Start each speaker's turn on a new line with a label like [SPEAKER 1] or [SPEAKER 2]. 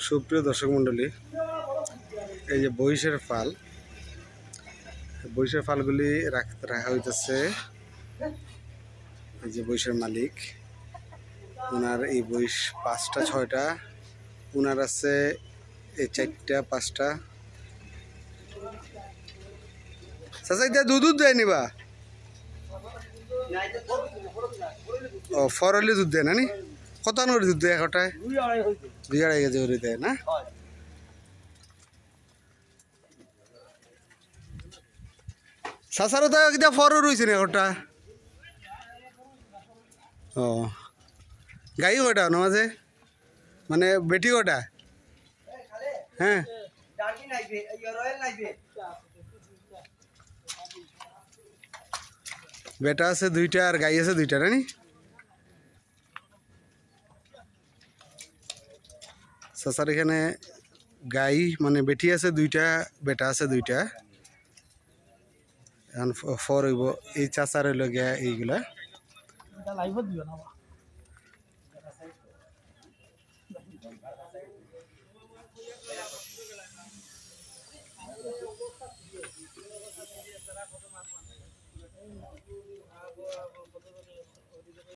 [SPEAKER 1] সুপ্রিয় দর্শক মণ্ডলী, এই যে বইসের ফালগুলি রাখা হইতেছে। এই যে বইসের মালিক, ওনার এই বইস 5টা 6টা, ওনার আছে এই 4টা 5টা। চাচা এটা দুধ দেয় নিবা? ও ফরলি দুধ দেয় না নি? কত করে দুধ দেয় একটায়? 2-2.5 কেজি করে দেয় না? চাচারও তো কিটা ফরও রয়েছে না একটা। ও গাই কটা নমাজে মানে বেটি কটা? হ্যাঁ বেটা আছে 2টা আর গাই আছে 2টা নানি? চাচার এখানে গাই মানে বেটি আছে 2টা, বেটা আছে 2টা। এখন ফর হইব এই চাচার হইল গিয়া এইগুলা।